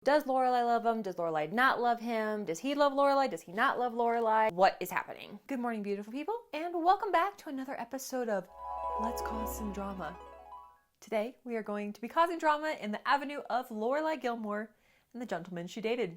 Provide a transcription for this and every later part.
Does Lorelai love him? Does Lorelai not love him? Does he love Lorelai? Does he not love Lorelai? What is happening? Good morning, beautiful people, and welcome back to another episode of Let's Cause Some Drama. Today, we are going to be causing drama in the avenue of Lorelai Gilmore and the gentleman she dated.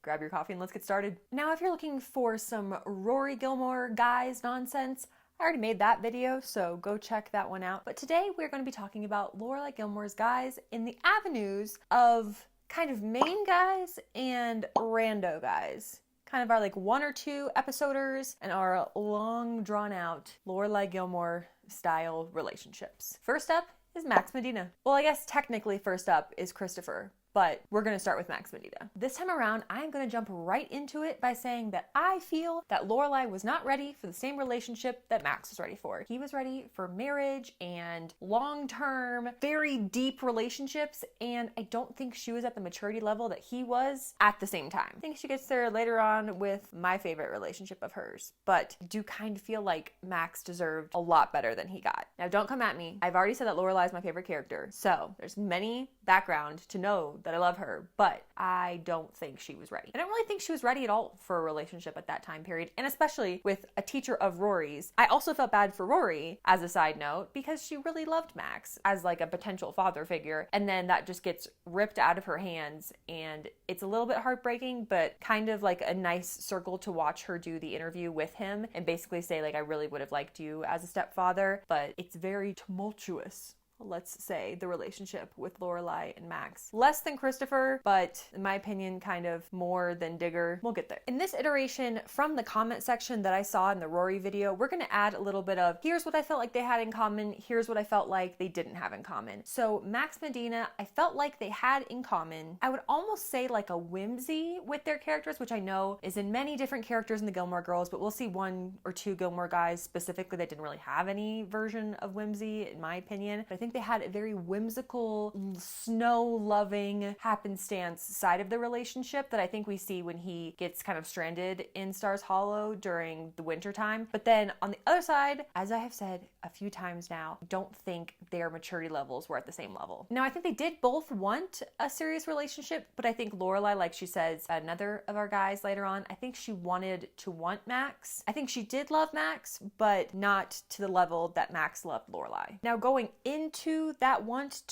Grab your coffee and let's get started. Now, if you're looking for some Rory Gilmore guys nonsense, I already made that video, so go check that one out. But today, we're going to be talking about Lorelai Gilmore's guys in the avenues of kind of main guys and rando guys. Kind of our like 1 or 2 episoders and our long drawn out Lorelai Gilmore style relationships. First up is Max Medina. Well, I guess technically first up is Christopher, but we're going to start with Max Medina. This time around, I'm going to jump right into it by saying that I feel that Lorelai was not ready for the same relationship that Max was ready for. He was ready for marriage and long-term, very deep relationships, and I don't think she was at the maturity level that he was at the same time. I think she gets there later on with my favorite relationship of hers, but I do kind of feel like Max deserved a lot better than he got. Now, don't come at me. I've already said that Lorelai is my favorite character, so there's many background to know that I love her, but I don't think she was ready. I don't really think she was ready at all for a relationship at that time period, and especially with a teacher of Rory's. I also felt bad for Rory, as a side note, because she really loved Max as like a potential father figure, and then that just gets ripped out of her hands, and it's a little bit heartbreaking, but kind of like a nice circle to watch her do the interview with him and basically say like, I really would have liked you as a stepfather, but it's very tumultuous. Let's say, the relationship with Lorelai and Max. Less than Christopher, but in my opinion, kind of more than Digger. We'll get there. In this iteration, from the comment section that I saw in the Rory video, we're going to add a little bit of, here's what I felt like they had in common, here's what I felt like they didn't have in common. So Max Medina, I felt like they had in common, I would almost say like a whimsy with their characters, which I know is in many different characters in the Gilmore Girls, but we'll see 1 or 2 Gilmore guys specifically that didn't really have any version of whimsy, in my opinion. But I think they had a very whimsical, snow-loving happenstance side of the relationship that I think we see when he gets kind of stranded in Stars Hollow during the winter time. But then on the other side, as I have said a few times now, I don't think their maturity levels were at the same level. Now, I think they did both want a serious relationship, but I think Lorelai, like she says, another of our guys later on, I think she wanted to want Max. I think she did love Max, but not to the level that Max loved Lorelai. Now, going into that want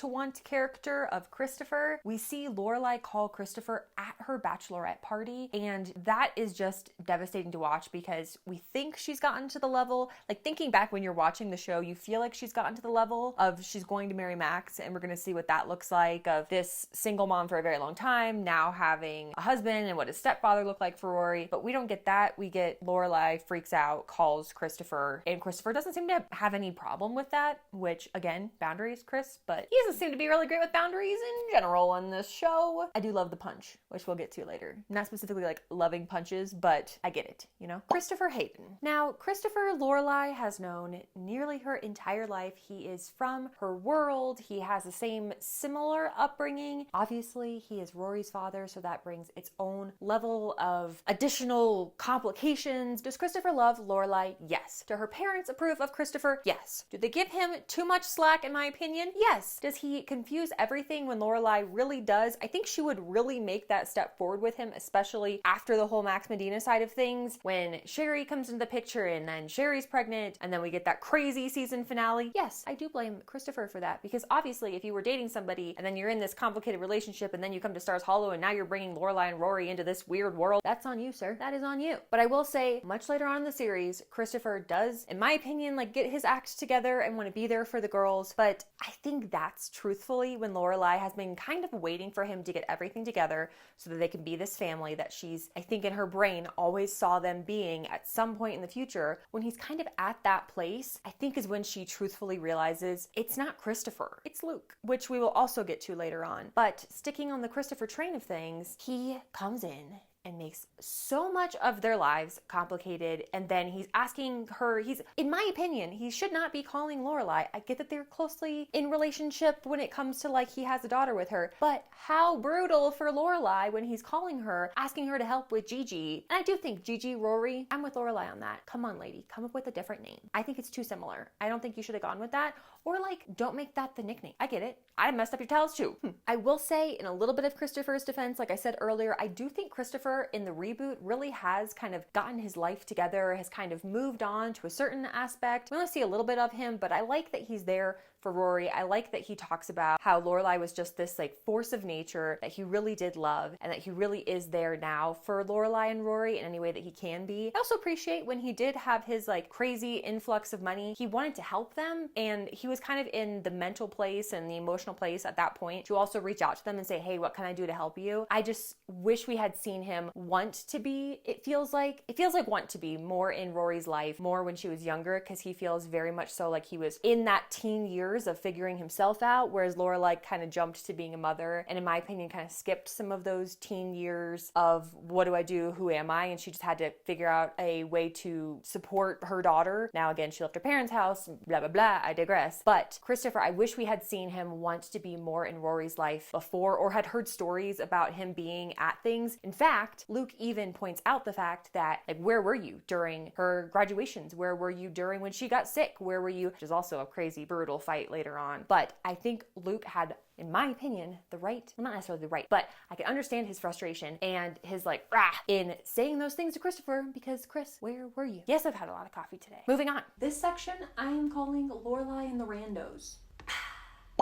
character of Christopher, we see Lorelai call Christopher at her bachelorette party, and that is just devastating to watch because we think she's gotten to the level, like thinking back when you're watching the show, you feel like she's gotten to the level of she's going to marry Max, and we're going to see what that looks like, of this single mom for a very long time, now having a husband, and what does stepfather look like for Rory. But we don't get that. We get Lorelai freaks out, calls Christopher, and Christopher doesn't seem to have any problem with that, which again, boundaries, Chris, but he doesn't seem to be really great with boundaries in general on this show. I do love the punch, which we'll get to later. Not specifically like loving punches, but I get it, you know? Christopher Hayden. Now, Christopher Lorelai has known nearly her entire life. He is from her world. He has the same similar upbringing. Obviously, he is Rory's father, so that brings its own level of additional complications. Does Christopher love Lorelai? Yes. Do her parents approve of Christopher? Yes. Do they give him too much slack, in my opinion? Yes. Does he confuse everything when Lorelai really does? I think she would really make that step forward with him, especially after the whole Max Medina side of things, when Sherry comes into the picture and then Sherry's pregnant and then we get that crazy season finale. Yes, I do blame Christopher for that, because obviously if you were dating somebody and then you're in this complicated relationship and then you come to Stars Hollow and now you're bringing Lorelai and Rory into this weird world, that's on you, sir. That is on you. But I will say, much later on in the series, Christopher does, in my opinion, like get his act together and want to be there for the girls, but I think that's truthfully when Lorelai has been kind of waiting for him to get everything together so that they can be this family that she's, I think in her brain, always saw them being at some point in the future. When he's kind of at that place, I think is when she truthfully realizes it's not Christopher, it's Luke, which we will also get to later on. But sticking on the Christopher train of things, he comes in and makes so much of their lives complicated. And then he's asking her, in my opinion, he should not be calling Lorelai. I get that they're closely in relationship when it comes to like he has a daughter with her, but how brutal for Lorelai when he's calling her, asking her to help with Gigi. And I do think Gigi, Rory, I'm with Lorelai on that. Come on, lady, come up with a different name. I think it's too similar. I don't think you should have gone with that. Or like, don't make that the nickname. I get it. I messed up your towels too. I will say, in a little bit of Christopher's defense, like I said earlier, I do think Christopher in the reboot really has kind of gotten his life together, has kind of moved on to a certain aspect. We only see a little bit of him, but I like that he's there for Rory. I like that he talks about how Lorelai was just this like force of nature that he really did love, and that he really is there now for Lorelai and Rory in any way that he can be. I also appreciate when he did have his like crazy influx of money, he wanted to help them, and he was kind of in the mental place and the emotional place at that point to also reach out to them and say, hey, what can I do to help you? I just wish we had seen him want to be, it feels like want to be more in Rory's life, more when she was younger, because he feels very much so like he was in that teen years of figuring himself out, whereas Lorelai kind of jumped to being a mother, and in my opinion kind of skipped some of those teen years of what do I do, who am I, and she just had to figure out a way to support her daughter. Now again, she left her parents' house, blah blah blah, I digress. But Christopher, I wish we had seen him want to be more in Rory's life before, or had heard stories about him being at things. In fact, Luke even points out the fact that, like, where were you during her graduations? Where were you during when she got sick? Where were you? Which is also a crazy, brutal fight later on. But I think Luke had, in my opinion, the right, well, not necessarily the right, but I can understand his frustration and his like, in saying those things to Christopher, because Chris, where were you? Yes, I've had a lot of coffee today. Moving on. This section I am calling Lorelai and the Randos.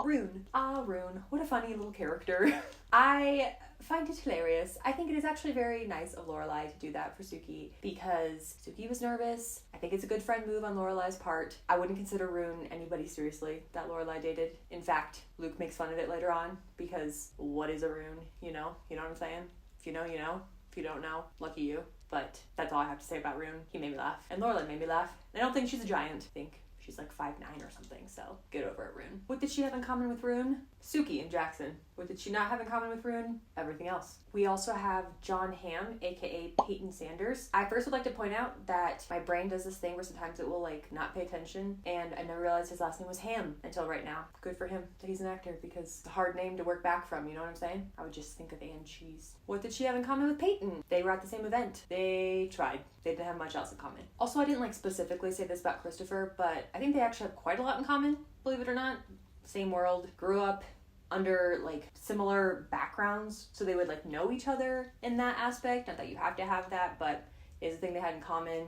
Rune. Rune. What a funny little character. I find it hilarious. I think it is actually very nice of Lorelai to do that for Suki, because Suki was nervous. I think it's a good friend move on Lorelai's part. I wouldn't consider Rune anybody seriously that Lorelai dated. In fact, Luke makes fun of it later on, because what is a Rune? You know what I'm saying? If you know, you know. If you don't know, lucky you. But that's all I have to say about Rune. He made me laugh. And Lorelai made me laugh. I don't think she's a giant. I think she's like 5'9" or something, so get over it, Rune. What did she have in common with Rune? Suki and Jackson. What did she not have in common with Rune? Everything else. We also have John Hamm, aka Peyton Sanders. I first would like to point out that my brain does this thing where sometimes it will like not pay attention, and I never realized his last name was Ham until right now. Good for him that he's an actor, because it's a hard name to work back from, you know what I'm saying? I would just think of Ann Cheese. What did she have in common with Peyton? They were at the same event. They tried. They didn't have much else in common. Also, I didn't like specifically say this about Christopher, but I think they actually have quite a lot in common, believe it or not. Same world, grew up under like similar backgrounds, so they would like know each other in that aspect. Not that you have to have that, but is the thing they had in common.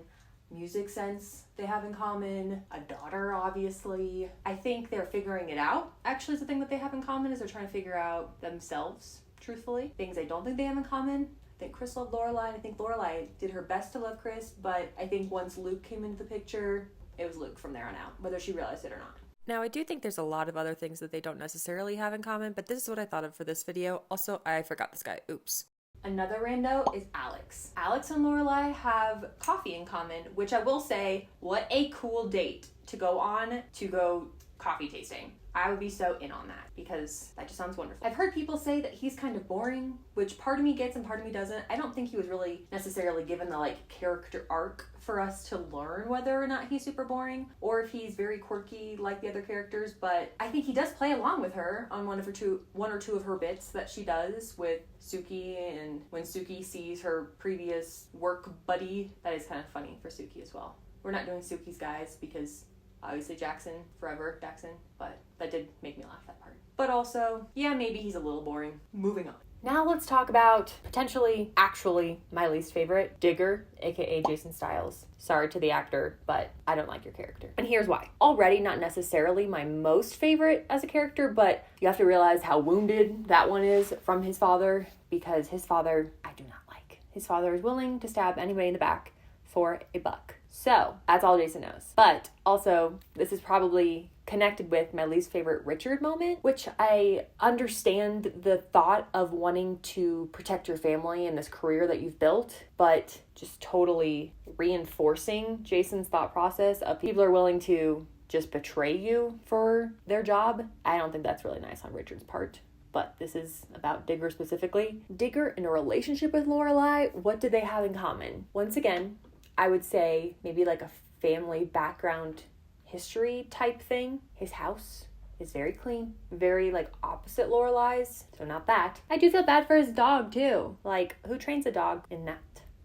Music sense they have in common. A daughter, obviously. I think they're figuring it out. Actually, is the thing that they have in common is they're trying to figure out themselves, truthfully. Things I don't think they have in common. I think Chris loved Lorelai. I think Lorelai did her best to love Chris, but I think once Luke came into the picture, it was Luke from there on out, whether she realized it or not. Now, I do think there's a lot of other things that they don't necessarily have in common, but this is what I thought of for this video. Also, I forgot this guy. Oops. Another rando is Alex. Alex and Lorelai have coffee in common, which I will say, what a cool date to go on to go coffee tasting. I would be so in on that, because that just sounds wonderful. I've heard people say that he's kind of boring, which part of me gets and part of me doesn't. I don't think he was really necessarily given the like character arc for us to learn whether or not he's super boring or if he's very quirky like the other characters, but I think he does play along with her on one or two of her bits that she does with Suki, and when Suki sees her previous work buddy, that is kind of funny for Suki as well. We're not doing Suki's guys because obviously Jackson, forever Jackson, but that did make me laugh, that part. But also, yeah, maybe he's a little boring. Moving on. Now let's talk about potentially, actually, my least favorite, Digger, aka Jason Stiles. Sorry to the actor, but I don't like your character. And here's why. Already not necessarily my most favorite as a character, but you have to realize how wounded that one is from his father, because his father, I do not like. His father is willing to stab anybody in the back for a buck. So, that's all Jason knows. But also, this is probably connected with my least favorite Richard moment, which I understand the thought of wanting to protect your family and this career that you've built, but just totally reinforcing Jason's thought process of people are willing to just betray you for their job. I don't think that's really nice on Richard's part. But this is about Digger specifically. Digger in a relationship with Lorelai, what do they have in common? Once again, I would say maybe like a family background history type thing. His house is very clean, very like opposite Lorelai's, so not that. I do feel bad for his dog too. Like, who trains a dog in that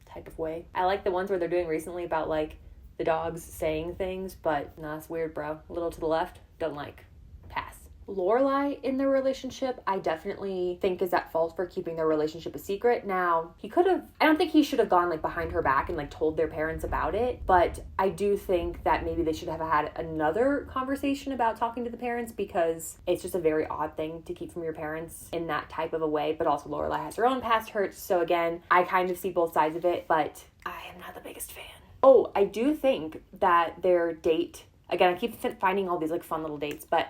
type of way? I like the ones where they're doing recently about like the dogs saying things, but no, that's weird, bro. A little to the left, don't like. Pass. Lorelai in their relationship, I definitely think is at fault for keeping their relationship a secret. Now, I don't think he should have gone like behind her back and like told their parents about it, but I do think that maybe they should have had another conversation about talking to the parents, because it's just a very odd thing to keep from your parents in that type of a way. But also Lorelai has her own past hurts, so again, I kind of see both sides of it, but I am not the biggest fan. Oh, I do think that their date, again, I keep finding all these like fun little dates, but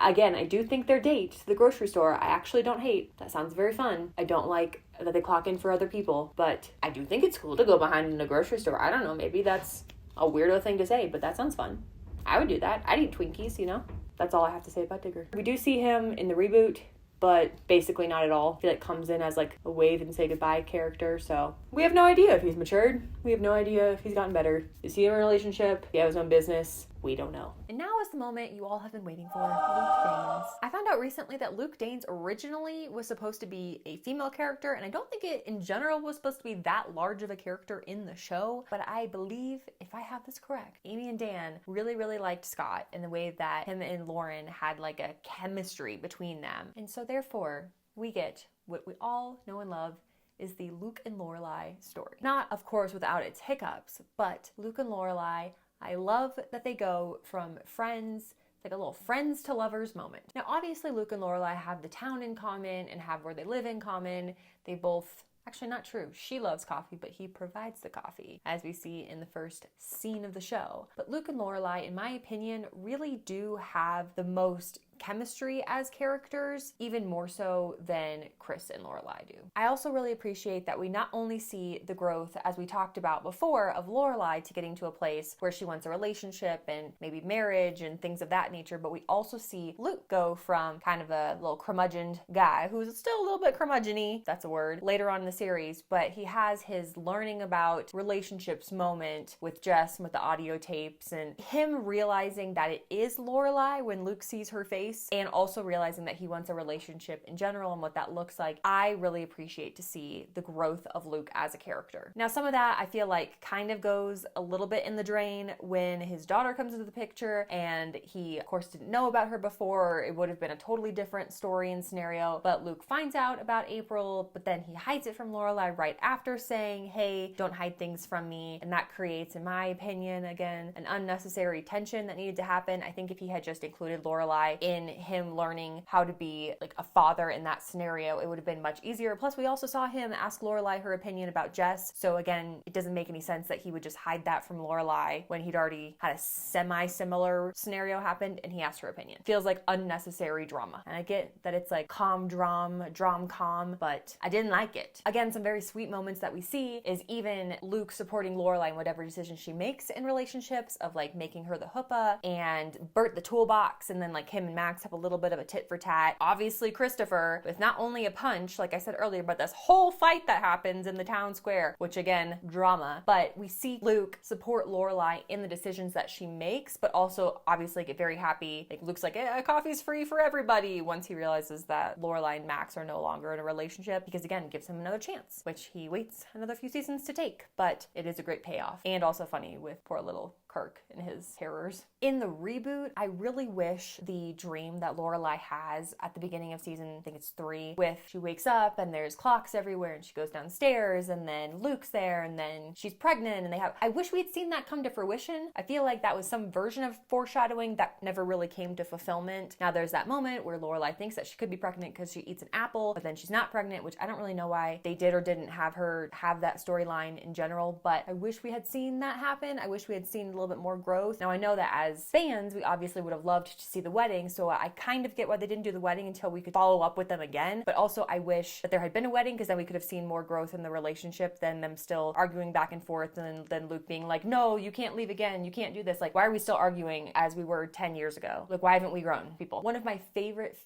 again, I do think their date to the grocery store, I actually don't hate. That sounds very fun. I don't like that they clock in for other people, but I do think it's cool to go behind in a grocery store. I don't know, maybe that's a weirdo thing to say, but that sounds fun. I would do that. I'd eat Twinkies, you know? That's all I have to say about Digger. We do see him in the reboot, but basically not at all. He like comes in as like a wave and say goodbye character, so we have no idea if he's matured. We have no idea if he's gotten better. Is he in a relationship? He has his own business. We don't know. And now is the moment you all have been waiting for, Luke Danes. I found out recently that Luke Danes originally was supposed to be a female character, and I don't think it in general was supposed to be that large of a character in the show, but I believe, if I have this correct, Amy and Dan really, really liked Scott in the way that him and Lauren had like a chemistry between them. And so therefore, we get what we all know and love is the Luke and Lorelai story. Not, of course, without its hiccups, but Luke and Lorelai, I love that they go from friends, like a little friends to lovers moment. Now, obviously, Luke and Lorelai have the town in common and have where they live in common. They both, actually not true, she loves coffee, but he provides the coffee, as we see in the first scene of the show. But Luke and Lorelai, in my opinion, really do have the most chemistry as characters, even more so than Chris and Lorelai do. I also really appreciate that we not only see the growth, as we talked about before, of Lorelai to getting to a place where she wants a relationship and maybe marriage and things of that nature, but we also see Luke go from kind of a little curmudgeon guy who's still a little bit curmudgeon-y, that's a word, later on in the series, but he has his learning about relationships moment with Jess and with the audio tapes, and him realizing that it is Lorelai when Luke sees her face, and also realizing that he wants a relationship in general and what that looks like. I really appreciate to see the growth of Luke as a character. Now, some of that I feel like kind of goes a little bit in the drain when his daughter comes into the picture, and he of course didn't know about her before, or it would have been a totally different story and scenario. But Luke finds out about April, but then he hides it from Lorelai right after, saying, hey, don't hide things from me. And that creates, in my opinion, again, an unnecessary tension that needed to happen. I think if he had just included Lorelai in him learning how to be like a father in that scenario, it would have been much easier. Plus, we also saw him ask Lorelai her opinion about Jess. So again, it doesn't make any sense that he would just hide that from Lorelai when he'd already had a semi-similar scenario happen and he asked her opinion. Feels like unnecessary drama. And I get that it's like drom-com, but I didn't like it. Again, some very sweet moments that we see is even Luke supporting Lorelai in whatever decision she makes in relationships, of like making her the hoopa and Bert the toolbox, and then like him and Max have a little bit of a tit for tat. Obviously Christopher, with not only a punch, like I said earlier, but this whole fight that happens in the town square, which again, drama. But we see Luke support Lorelai in the decisions that she makes, but also obviously get very happy. Like Luke's like, coffee's free for everybody, once he realizes that Lorelai and Max are no longer in a relationship, because again, it gives him another chance, which he waits another few seasons to take. But it is a great payoff, and also funny with poor little Kirk and his terrors. In the reboot, I really wish the dream that Lorelai has at the beginning of season, I think it's 3, with she wakes up and there's clocks everywhere and she goes downstairs and then Luke's there and then she's pregnant and I wish we had seen that come to fruition. I feel like that was some version of foreshadowing that never really came to fulfillment. Now there's that moment where Lorelai thinks that she could be pregnant because she eats an apple, but then she's not pregnant, which I don't really know why they did or didn't have her have that storyline in general, but I wish we had seen that happen. I wish we had seen a little bit more growth. Now I know that as fans, we obviously would have loved to see the wedding, so I kind of get why they didn't do the wedding until we could follow up with them again, but also I wish that there had been a wedding, because then we could have seen more growth in the relationship than them still arguing back and forth, and then Luke being like, no, you can't leave again, you can't do this. Like, why are we still arguing as we were 10 years ago? Like, why haven't we grown, people? One of my favorite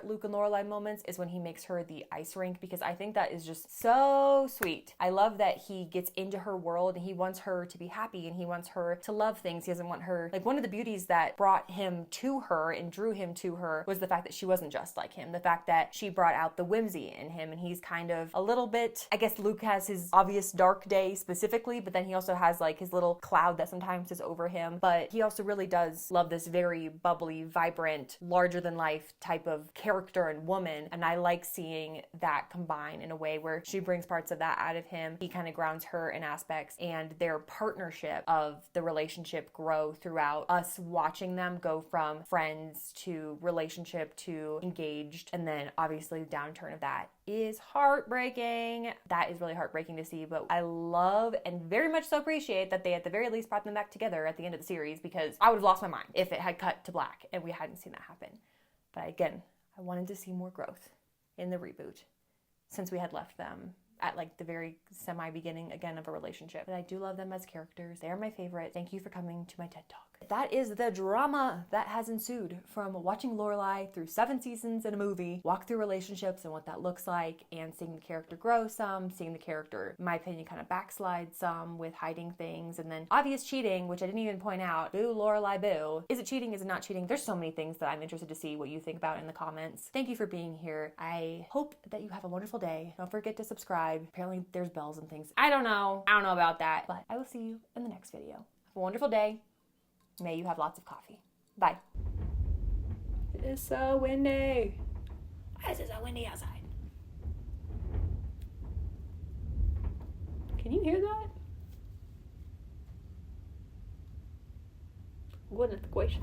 Luke and Lorelai moments is when he makes her the ice rink, because I think that is just so sweet. I love that he gets into her world and he wants her to be happy and he wants her to love love things. He doesn't want her, like one of the beauties that brought him to her and drew him to her was the fact that she wasn't just like him. The fact that she brought out the whimsy in him, and he's kind of a little bit, I guess Luke has his obvious dark day specifically, but then he also has like his little cloud that sometimes is over him. But he also really does love this very bubbly, vibrant, larger than life type of character and woman. And I like seeing that combine in a way where she brings parts of that out of him. He kind of grounds her in aspects, and their partnership of the relationship grow throughout us watching them go from friends to relationship to engaged. And then obviously the downturn of that is heartbreaking. That is really heartbreaking to see, but I love and very much so appreciate that they at the very least brought them back together at the end of the series, because I would have lost my mind if it had cut to black and we hadn't seen that happen. But again, I wanted to see more growth in the reboot since we had left them at like the very semi-beginning again of a relationship. But I do love them as characters. They're my favorite. Thank you for coming to my TED Talk. That is the drama that has ensued from watching Lorelai through 7 seasons in a movie, walk through relationships and what that looks like, and seeing the character grow some, seeing the character, in my opinion, kind of backslide some with hiding things, and then obvious cheating, which I didn't even point out. Boo, Lorelai, boo. Is it cheating? Is it not cheating? There's so many things that I'm interested to see what you think about in the comments. Thank you for being here. I hope that you have a wonderful day. Don't forget to subscribe. Apparently there's bells and things. I don't know about that, but I will see you in the next video. Have a wonderful day. May you have lots of coffee. Bye. It's so windy. Why is it so windy outside? Can you hear that? Goodness gracious.